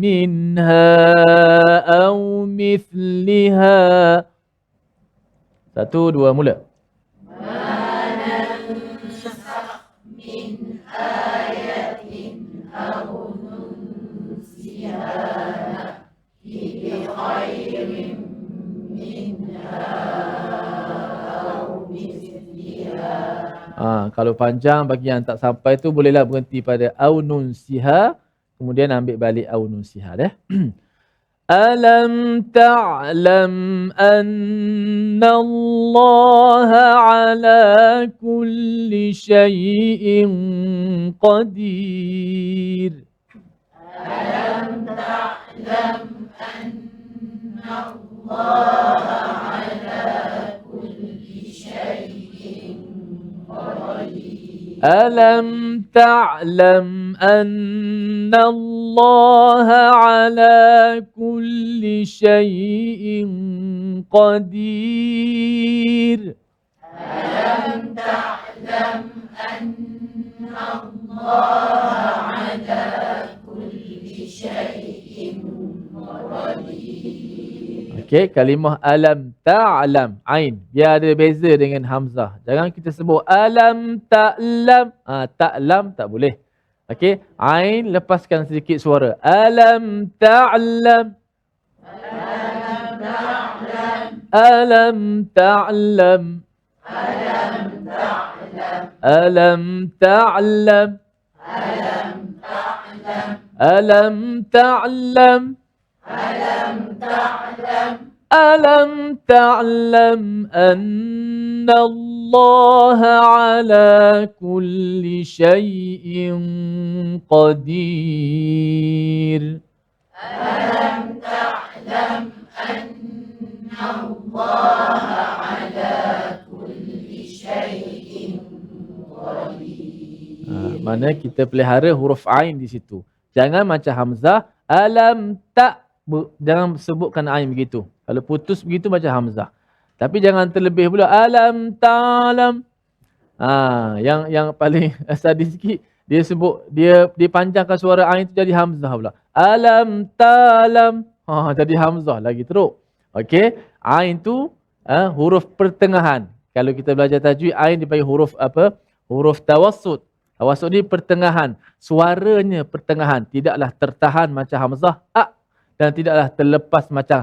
minha aw mithliha. 1, 2, mula. Kalau panjang bagi yang tak sampai tu bolehlah berhenti pada aunun siha, kemudian ambil balik aunun siha dah. Alam ta'lam anna Allah ala kulli syai'in qadir. Alam ta'lam anna Allah ala kulli syai'in qadir. Alam ta'lam anna Allah ala kulli syai'in qadir. Okey, kalimah alam ta'lam, ain. Dia ada beza dengan hamzah. Jangan kita sebut alam ta'lam. Ta'lam tak boleh. Okey, ain lepaskan sedikit suara. Alam ta'lam. Alam ta'lam. Alam ta'lam. Alam ta'lam. Alam ta'lam anna Allah ala kulli syai'in qadir. Mana kita pelihara huruf ain di situ. Jangan macam hamzah alam tak, jangan sebutkan ain begitu. Kalau putus begitu macam hamzah. Tapi jangan terlebih pula alam ta'lam. Yang paling sadis sikit, dia sebut dia panjangkan suara ain tu jadi hamzah pula. Alam ta'lam. Jadi hamzah lagi teruk. Okey, ain tu huruf pertengahan. Kalau kita belajar tajwid, ain dipanggil huruf apa? Huruf tawassut. Tawassut ni pertengahan. Suaranya pertengahan, tidaklah tertahan macam hamzah dan tidaklah terlepas macam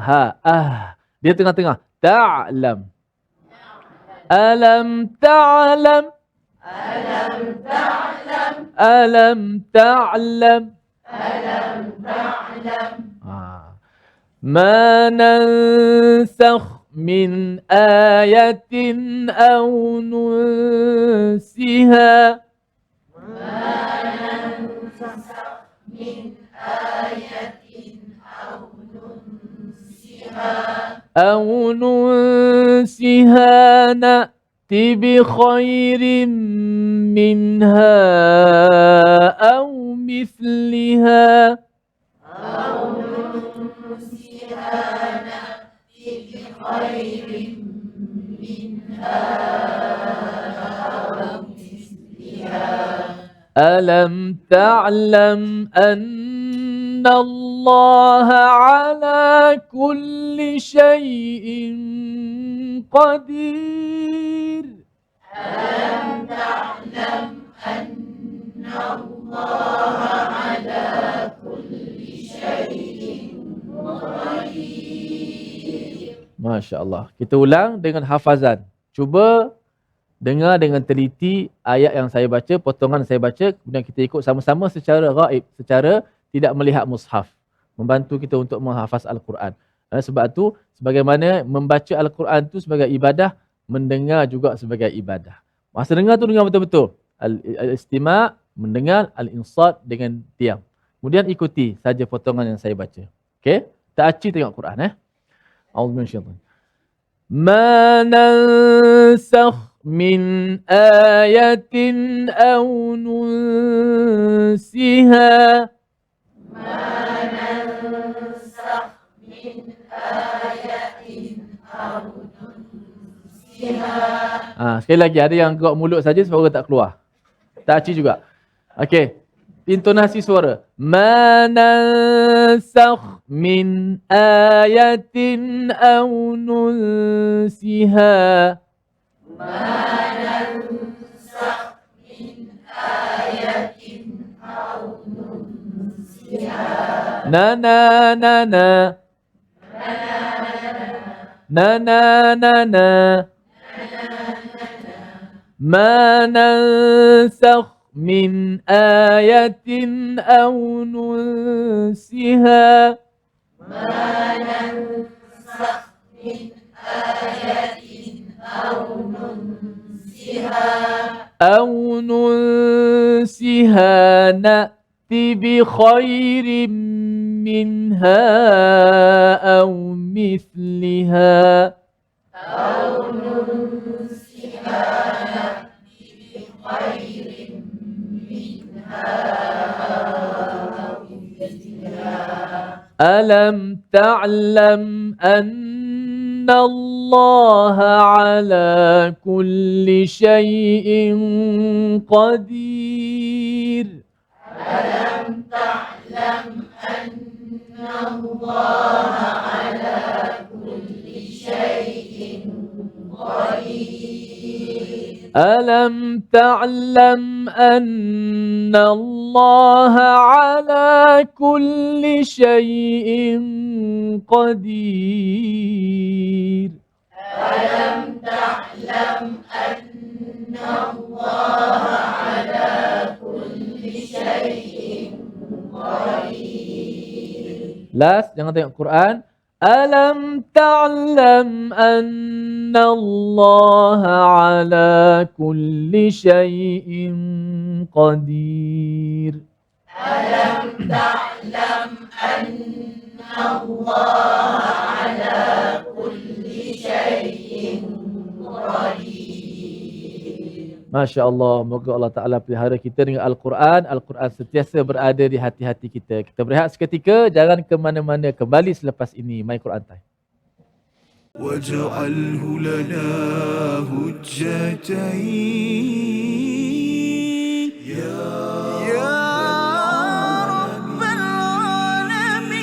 Dia tengah-tengah. Ta'lam. Alam ta'lam. Alam ta'lam. Alam ta'lam. Alam ta'lam. Ma nansakh min ayatin aw nunsiha. أو ننسها نأتي بخير منها أو مثلها. ألم تعلم أن الله على كل شيء قدير. ألم تعلم أن الله على كل شيء قدير. Masya Allah. Kita ulang dengan hafazan. Cuba dengar dengan teliti ayat yang saya baca, potongan saya baca, kemudian kita ikut sama-sama secara ghaib, secara tidak melihat mushaf. Membantu kita untuk menghafaz Al-Quran. Sebab tu, sebagaimana membaca Al-Quran tu sebagai ibadah, mendengar juga sebagai ibadah. Masa dengar tu dengar betul-betul. Al-istima', mendengar, al-insat dengan diam. Kemudian ikuti saja potongan yang saya baca. Okey? Tak aci tengok Quran. A'udzubillahi minasyaitanir rajim. Ma nansakh min ayatin aw nunsiha. Ma nansakh min ayatin aw nunsiha. Sekali lagi, ada yang gerak mulut saja suara tak keluar. Tak aci juga. Okey. Intonasi suara. Ma nansakh min ayatin aw nunsiha. Ma nansakh min ayatin aw nunsiha. Na na na na. Na na na na. Ma nansakh min ayatin aw nunsiha. Ma nansakh min ayatin aw nunsiha. Aw nunsiha na'ti bi khairin minha aw mithliha. Aw nunsiha na'ti bi khairin minha. ألم تعلم أن الله على كل شيء قدير ألم تعلم أن الله على كل شيء قدير Last, jangan tengok Quran. Alam ta'lam anna Allah ala kulli syai'in qadir. Masya Allah, moga Allah Ta'ala pelihara kita dengan Al-Quran. Al-Quran sentiasa berada di hati-hati kita. Kita berehat seketika, jangan ke mana-mana. Kembali selepas ini, My Quran Time. واجعله لنا هجتين يا رب العالمين.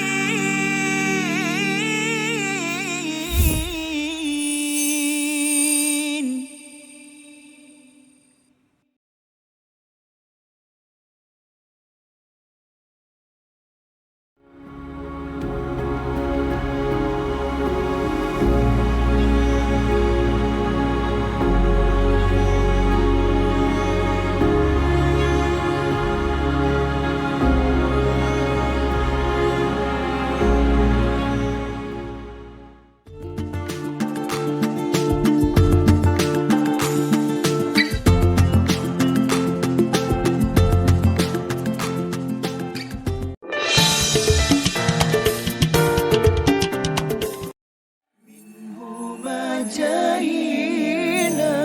هما جاهينا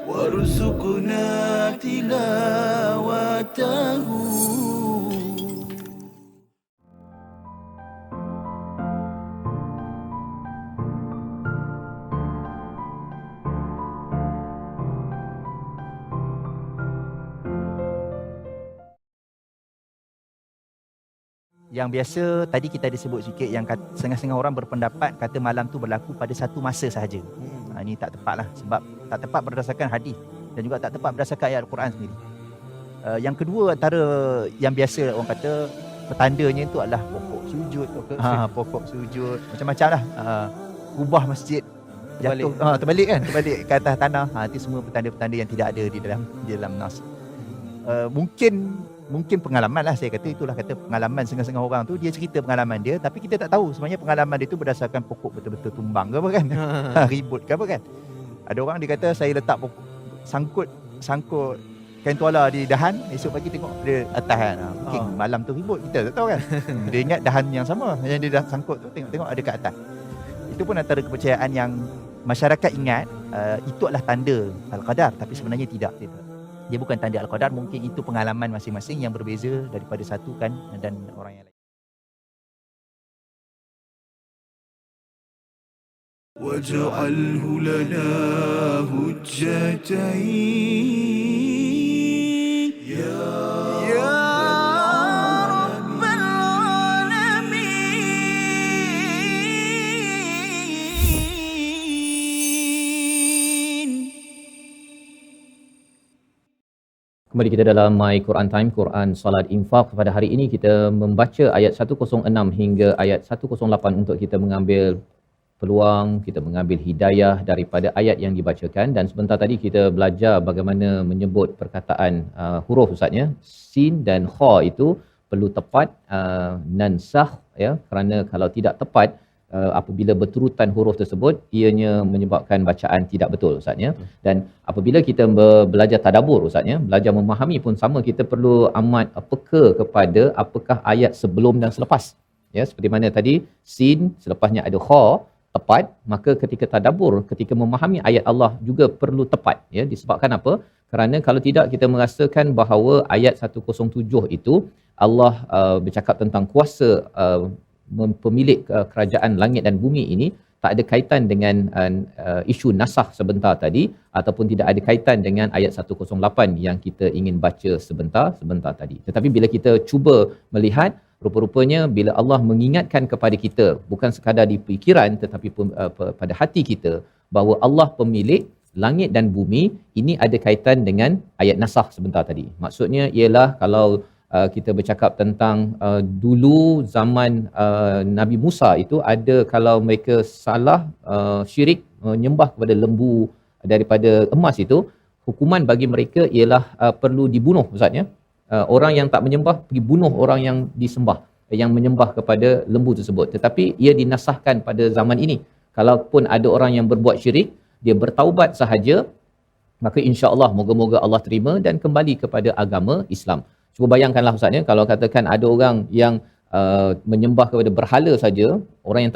وارزقنا تلاوته. Yang biasa tadi kita ada sebut sikit yang setengah-setengah orang berpendapat kata malam tu berlaku pada satu masa sahaja. Ini tak tepat lah, sebab tak tepat berdasarkan hadis dan juga tak tepat berdasarkan ayat Al-Quran sendiri. Yang kedua, antara yang biasa orang kata petandanya itu adalah pokok sujud, pokok sujud, macam-macam lah. Kubah masjid jatuh, terbalik kan, terbalik ke atas tanah. Itu semua petanda-petanda yang tidak ada di dalam nas. Mungkin pengalaman lah, saya kata itulah kata pengalaman setengah-setengah orang tu, dia cerita pengalaman dia, tapi kita tak tahu sebenarnya pengalaman dia tu berdasarkan pokok betul-betul tumbang ke apa kan. Ribut ke apa kan. Ada orang dia kata saya letak pokok, sangkut kain tuala di dahan, esok pagi tengok dia atas kan. Mungkin malam tu ribut, kita tak tahu kan. Dia ingat dahan yang sama yang dia dah sangkut tu, tengok ada kat atas. Itu pun antara kepercayaan yang masyarakat ingat itu adalah tanda Al-Qadar, tapi sebenarnya tidak. Dia bukan tanda Al-Qadar, mungkin itu pengalaman masing-masing yang berbeza daripada satu kan dan orang yang lain. واجعله لنا هجتين يا رب العالمين. Kembali kita dalam My Quran Time, Quran Salat Infak. Pada hari ini kita membaca ayat 106 hingga ayat 108 untuk kita mengambil peluang, kita mengambil hidayah daripada ayat yang dibacakan. Dan sebentar tadi kita belajar bagaimana menyebut perkataan huruf Ustaznya. Sin dan kha itu perlu tepat, nansakh ya, kerana kalau tidak tepat, apabila berturutan huruf tersebut ianya menyebabkan bacaan tidak betul Ustaznya. Dan apabila kita belajar tadabbur Ustaznya, belajar memahami pun sama, kita perlu amat peka kepada apakah ayat sebelum dan selepas. Ya, seperti mana tadi sin selepasnya ada kha tepat, maka ketika tadabbur, ketika memahami ayat Allah juga perlu tepat ya. Disebabkan apa? Kerana kalau tidak kita merasakan bahawa ayat 107 itu Allah bercakap tentang kuasa pemilik kerajaan langit dan bumi ini, tak ada kaitan dengan isu nasakh sebentar tadi, ataupun tidak ada kaitan dengan ayat 108 yang kita ingin baca sebentar tadi. Tetapi bila kita cuba melihat, rupa-rupanya bila Allah mengingatkan kepada kita, bukan sekadar di fikiran tetapi pada hati kita, bahawa Allah pemilik langit dan bumi, ini ada kaitan dengan ayat nasakh sebentar tadi. Maksudnya ialah kalau kita bercakap tentang dulu zaman Nabi Musa itu, ada kalau mereka salah syirik menyembah kepada lembu daripada emas itu, hukuman bagi mereka ialah perlu dibunuh, Ustaz ya. Orang yang tak menyembah pergi bunuh orang yang disembah, yang menyembah kepada lembu tersebut. Tetapi ia dinasahkan pada zaman ini. Kalaupun ada orang yang berbuat syirik, dia bertaubat sahaja, maka insya-Allah moga-moga Allah terima dan kembali kepada agama Islam. Cuba bayangkanlah Ustaz ya, kalau katakan ada orang yang menyembah kepada berhala saja, orang yang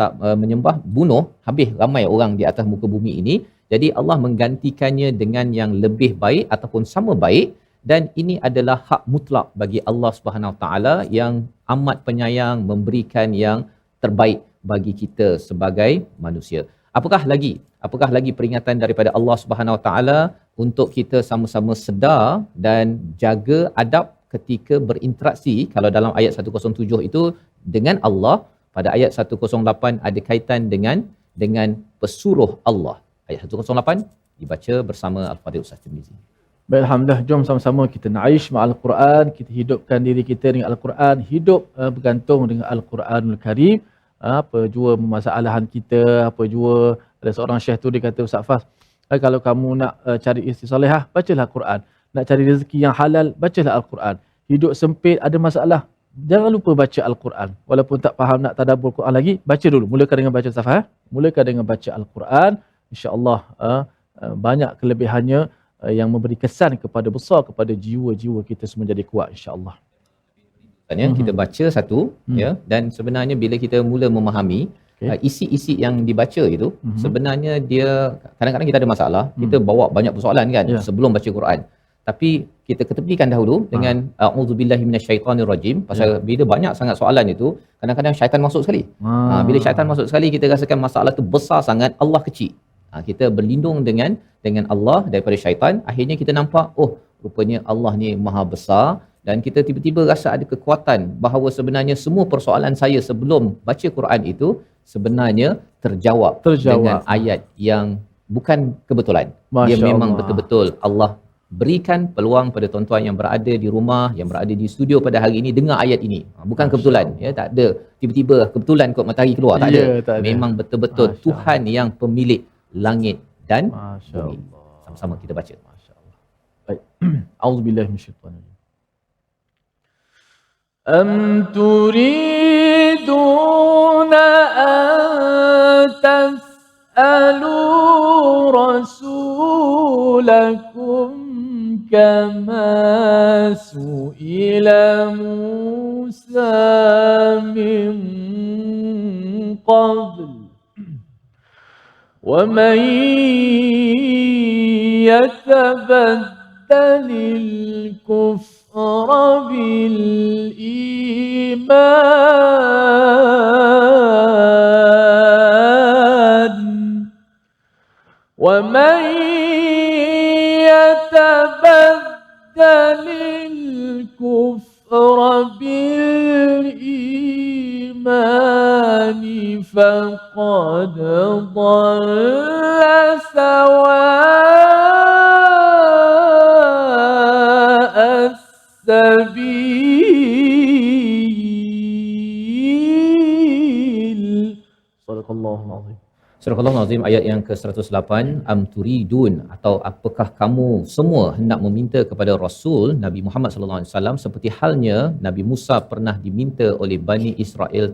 tak menyembah, bunuh, habis ramai orang di atas muka bumi ini. Jadi Allah menggantikannya dengan yang lebih baik ataupun sama baik, dan ini adalah hak mutlak bagi Allah Subhanahu taala yang amat penyayang, memberikan yang terbaik bagi kita sebagai manusia. Apakah lagi peringatan daripada Allah Subhanahu taala untuk kita sama-sama sedar dan jaga adab ketika berinteraksi. Kalau dalam ayat 107 itu dengan Allah, pada ayat 108 ada kaitan dengan pesuruh Allah. Ayat 108 dibaca bersama Al-Fadhil Ustaz Tirmizi. Baik, alhamdulillah, jom sama-sama kita naish ma'al Quran, kita hidupkan diri kita dengan Al-Quran, hidup bergantung dengan Al-Quranul Karim. Apa jua masalahhan kita, apa jua, ada seorang syekh tu dia kata, Ustaz Fas, kalau kamu nak cari isteri solehah, bacalah Al-Quran. Nak cari rezeki yang halal, bacalah Al-Quran. Hidup sempit, ada masalah, jangan lupa baca Al-Quran. Walaupun tak faham nak tadabbur Quran lagi, baca dulu. Mulakan dengan baca Ustaz Fas, mulakan dengan baca Al-Quran. InsyaAllah banyak kelebihannya yang memberi kesan kepada besar kepada jiwa-jiwa kita semua jadi kuat, insya-Allah. Kita baca satu, ya, dan sebenarnya bila kita mula memahami isi-isi yang dibaca itu, sebenarnya dia kadang-kadang kita ada masalah, kita bawa banyak persoalan kan sebelum baca Quran. Tapi kita ketepikan dahulu dengan auzubillahi minasyaitonirrajim, pasal bila banyak sangat soalan itu, kadang-kadang syaitan masuk sekali. Bila syaitan masuk sekali, kita rasakan masalah tu besar sangat, Allah kecil. Kita berlindung dengan Allah daripada syaitan. Akhirnya kita nampak, oh, rupanya Allah ni maha besar, dan kita tiba-tiba rasa ada kekuatan bahawa sebenarnya semua persoalan saya sebelum baca Quran itu sebenarnya terjawab. Dengan ayat yang bukan kebetulan. Masya Dia memang Allah. betul-betul Allah berikan peluang pada tuan-tuan yang berada di rumah, yang berada di studio pada hari ini, dengar ayat ini. Bukan kebetulan, ya, tak ada tiba-tiba kebetulan kot matahari keluar, tak ada. Tak ada. Memang betul-betul Tuhan yang pemilik langit dan Masya bumi. Allah. Sama-sama kita baca. Masya-Allah. Baik. Auzubillahi minasyaitanir rajim. Am turiduna an tas'alu rasulakum kama su'ila Musa min qabl ومن يتبدل الكفر بالإيمان ومن يتبدل الكفر بالإيمان فقد ضل سواء السبيل. صدق الله العظيم. Surah Al-Azim ayat yang ke-108, am turidun, atau apakah kamu semua hendak meminta kepada Rasul Nabi Muhammad sallallahu alaihi wasallam seperti halnya Nabi Musa pernah diminta oleh Bani Israel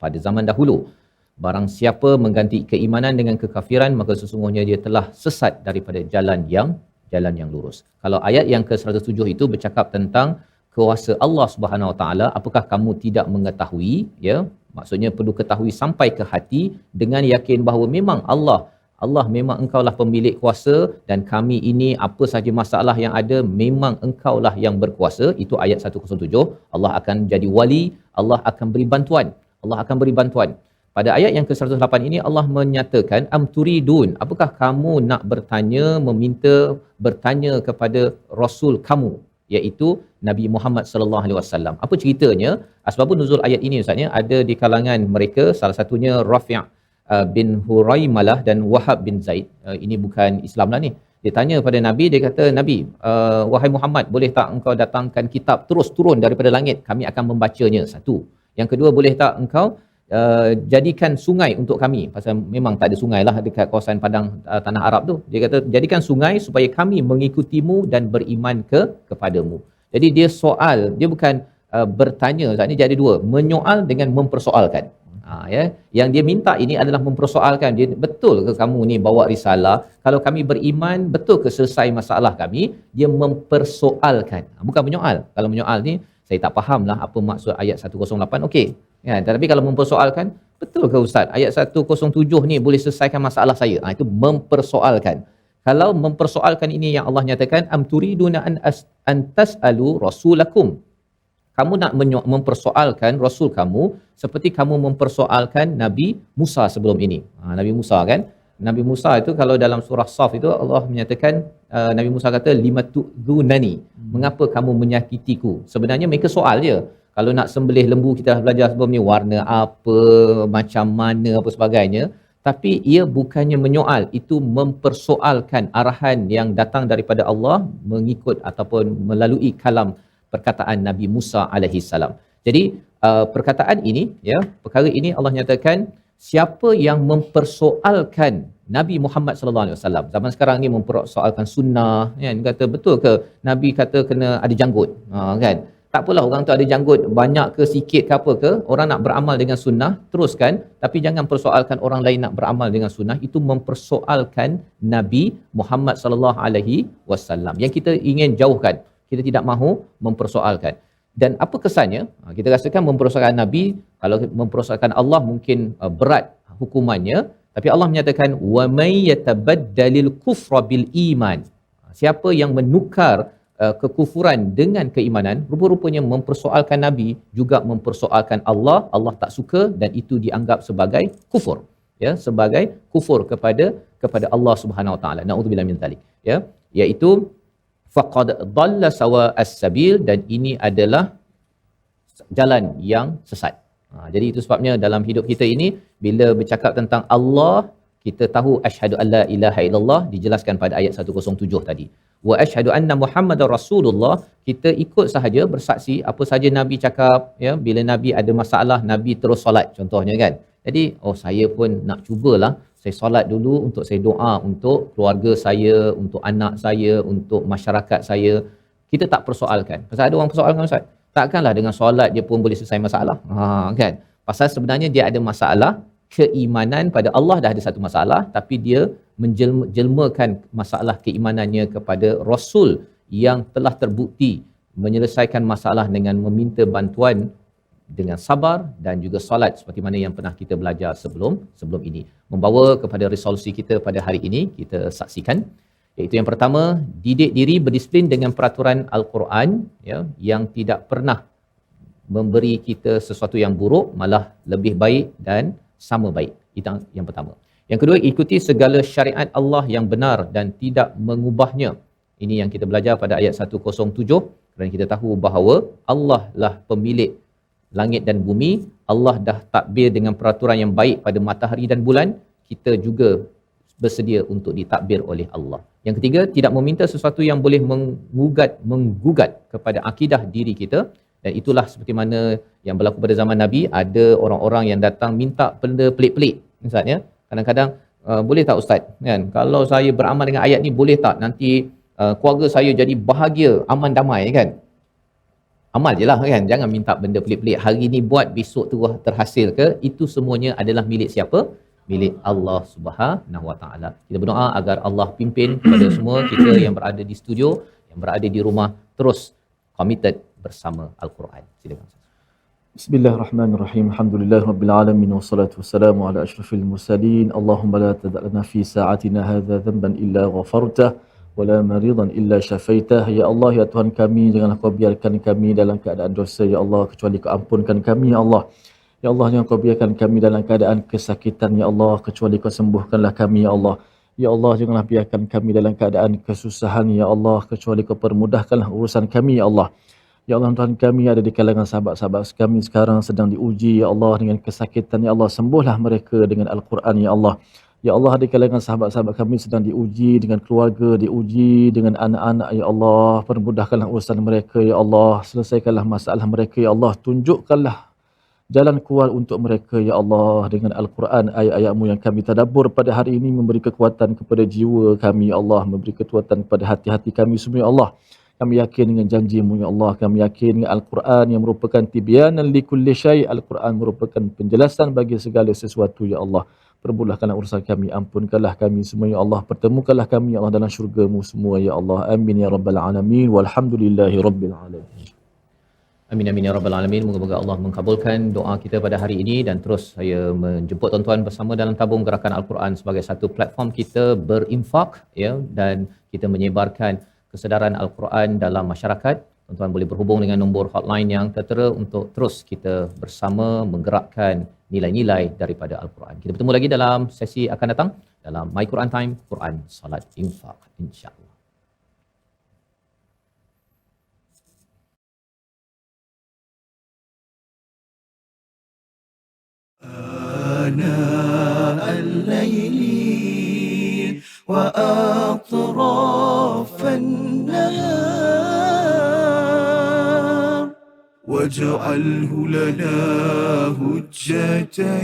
pada zaman dahulu. Barang siapa mengganti keimanan dengan kekafiran, maka sesungguhnya dia telah sesat daripada jalan yang lurus. Kalau ayat yang ke-107 itu bercakap tentang kuasa Allah Subhanahu Wa Taala, apakah kamu tidak mengetahui, ya? Maksudnya perlu ketahui sampai ke hati dengan yakin bahawa memang Allah Allah memang engkaulah pemilik kuasa dan kami ini apa sahaja masalah yang ada memang engkaulah yang berkuasa. Itu ayat 107. Allah akan jadi wali, Allah akan beri bantuan. Allah akan beri bantuan. Pada ayat yang ke-108 ini Allah menyatakan am turidun, apakah kamu nak bertanya kepada rasul kamu, iaitu Nabi Muhammad sallallahu alaihi wasallam. Apa ceritanya? Asbabun nuzul ayat ini Ustaz, ada di kalangan mereka, salah satunya bin Huraimalah dan Wahab bin Zaid. Ini bukan Islam lah ni. Dia tanya pada Nabi, dia kata, Nabi, wahai Muhammad, boleh tak engkau datangkan kitab terus turun daripada langit? Kami akan membacanya. Satu. Yang kedua, boleh tak engkau jadikan sungai untuk kami? Pasal memang tak ada sungai lah dekat kawasan padang tanah Arab tu. Dia kata, jadikan sungai supaya kami mengikutimu dan beriman kepadamu. Jadi dia soal, dia bukan bertanya. Saat ni dia ada dua, menyoal dengan mempersoalkan. Ya, yang dia minta ini adalah mempersoalkan dia, betul ke kamu ni bawa risalah? Kalau kami beriman, betul ke selesai masalah kami? Dia mempersoalkan, bukan menyoal. Kalau menyoal ni saya tak fahamlah apa maksud ayat 108. Okey ya, tapi kalau mempersoalkan, betul ke ustaz ayat 107 ni boleh selesaikan masalah saya? Itu mempersoalkan. Kalau mempersoalkan ini yang Allah nyatakan, am turiduna an tasalu rasulakum, kamu nak mempersoalkan rasul kamu seperti kamu mempersoalkan Nabi Musa sebelum ini. Nabi Musa kan, Nabi Musa itu kalau dalam surah Saf itu Allah menyatakan, Nabi Musa kata limatudunani, mengapa kamu menyakitiku? Sebenarnya mereka soal je. Kalau nak sembelih lembu, kita dah belajar sebelum ni, warna apa, macam mana, apa sebagainya. Tapi ia bukannya menyoal, itu mempersoalkan arahan yang datang daripada Allah mengikut ataupun melalui kalam perkataan Nabi Musa alaihi salam. Jadi perkataan ini, ya, perkara ini Allah nyatakan, siapa yang mempersoalkan Nabi Muhammad sallallahu alaihi wasallam. Zaman sekarang ni mempersoalkan sunnah, kan? Kata betul ke Nabi kata kena ada janggut? Kan? Tak apalah orang tu ada janggut banyak ke sikit ke apa ke, orang nak beramal dengan sunnah, teruskan, tapi jangan persoalkan orang lain nak beramal dengan sunnah. Itu mempersoalkan Nabi Muhammad sallallahu alaihi wasallam yang kita ingin jauhkan. Kita tidak mahu mempersoalkan. Dan apa kesannya? Kita rasakan mempersoalkan Nabi, kalau mempersoalkan Allah mungkin berat hukumannya, tapi Allah menyatakan wa may yatabaddalil kufra bil iman. Siapa yang menukar kekufuran dengan keimanan, rupa-rupanya mempersoalkan Nabi juga mempersoalkan Allah. Allah tak suka dan itu dianggap sebagai kufur, ya, sebagai kufur kepada Allah Subhanahu Wa Taala. Nauzubillah min zalik, ya, iaitu faqad dhalla sawa as-sabil, dan ini adalah jalan yang sesat. Jadi itu sebabnya dalam hidup kita ini, bila bercakap tentang Allah, kita tahu asyhadu alla ilaha illallah dijelaskan pada ayat 107 tadi. Wa asyhadu anna Muhammadar Rasulullah, kita ikut sahaja bersaksi apa saja Nabi cakap, ya. Bila Nabi ada masalah, Nabi terus solat contohnya kan. Jadi saya pun nak cubalah, saya solat dulu untuk saya doa untuk keluarga saya, untuk anak saya, untuk masyarakat saya. Kita tak persoalkan. Pasal ada orang persoalkan ustaz, takkanlah dengan solat dia pun boleh selesai masalah. Kan? Pasal sebenarnya dia ada masalah keimanan pada Allah, dah ada satu masalah, tapi dia menjelmakan masalah keimanannya kepada Rasul yang telah terbukti menyelesaikan masalah dengan meminta bantuan dengan sabar dan juga solat, seperti mana yang pernah kita belajar sebelum ini. Membawa kepada resolusi kita pada hari ini, kita saksikan, iaitu yang pertama, didik diri berdisiplin dengan peraturan Al-Quran, ya, yang tidak pernah memberi kita sesuatu yang buruk, malah lebih baik dan sama baik. Itu yang pertama. Yang kedua, ikuti segala syariat Allah yang benar dan tidak mengubahnya. Ini yang kita belajar pada ayat 107, kerana kita tahu bahawa Allah lah pemilik langit dan bumi. Allah dah takbir dengan peraturan yang baik pada matahari dan bulan. Kita juga bersedia untuk ditakbir oleh Allah. Yang ketiga, tidak meminta sesuatu yang boleh menggugat kepada akidah diri kita. Dan itulah seperti mana yang berlaku pada zaman Nabi. Ada orang-orang yang datang minta benda pelik-pelik. Ustaz, ya. Kadang-kadang, boleh tak Ustaz? Kan? Kalau saya beramal dengan ayat ni, boleh tak nanti keluarga saya jadi bahagia, aman, damai kan? Amal je lah kan? Jangan minta benda pelik-pelik. Hari ni buat, besok tu terhasil ke? Itu semuanya adalah milik siapa? Milik Allah Subhanahu Wa Taala. Kita berdoa agar Allah pimpin kepada semua kita yang berada di studio, yang berada di rumah, terus committed bersama Al-Quran. Silakan. Bismillahirrahmanirrahim. Alhamdulillah rabbil alamin wassalatu wassalamu ala asyrafil mursalin. Allahumma la tada' lana fi sa'atina hadza dhanban illa ghafartah wa la maridan illa syafaitah. Ya Allah, ya Tuhan kami, janganlah kau biarkan kami dalam keadaan dosa ya Allah, kecuali kau ampunkan kami ya Allah. Ya Allah, jangan kau biarkan kami dalam keadaan kesakitan ya Allah, kecuali kau sembuhkanlah kami ya Allah. Ya Allah, janganlah biarkan kami dalam keadaan kesusahan ya Allah, kecuali kau permudahkanlah urusan kami ya Allah. Ya Allah, Tuhan kami ada di kalangan sahabat-sahabat kami sekarang sedang diuji ya Allah dengan kesakitan ya Allah, sembuhlah mereka dengan Al-Quran ya Allah. Ya Allah, di kalangan sahabat-sahabat kami sedang diuji dengan keluarga, diuji dengan anak-anak ya Allah, permudahkanlah urusan mereka ya Allah, selesaikanlah masalah mereka ya Allah, tunjukkanlah jalan keluar untuk mereka ya Allah dengan Al-Quran, ayat-ayat-Mu yang kami tadabbur pada hari ini memberi kekuatan kepada jiwa kami ya Allah, memberi kekuatan kepada hati-hati kami semua ya Allah. Kami yakin dengan janji-Mu ya Allah, kami yakin dengan Al-Quran yang merupakan tibyanan likulli syai', Al-Quran merupakan penjelasan bagi segala sesuatu ya Allah. Permudahkanlah urusan kami, ampunkanlah kami semua ya Allah, pertemukanlah kami ya Allah dalam syurga-Mu semua ya Allah. Amin ya rabbal alamin, walhamdulillahi rabbil alamin. Amin amin ya rabbal alamin. Moga-moga Allah mengabulkan doa kita pada hari ini, dan terus saya menjemput tuan-tuan bersama dalam tabung gerakan Al-Quran sebagai satu platform kita berinfak ya, dan kita menyebarkan kesedaran Al-Quran dalam masyarakat. Tuan-tuan boleh berhubung dengan nombor hotline yang tertera untuk terus kita bersama menggerakkan nilai-nilai daripada Al-Quran. Kita bertemu lagi dalam sesi akan datang dalam My Quran Time, Quran Salat Infak, insya-Allah. آناء الليل وأطراف النهار واجعله لنا هجتين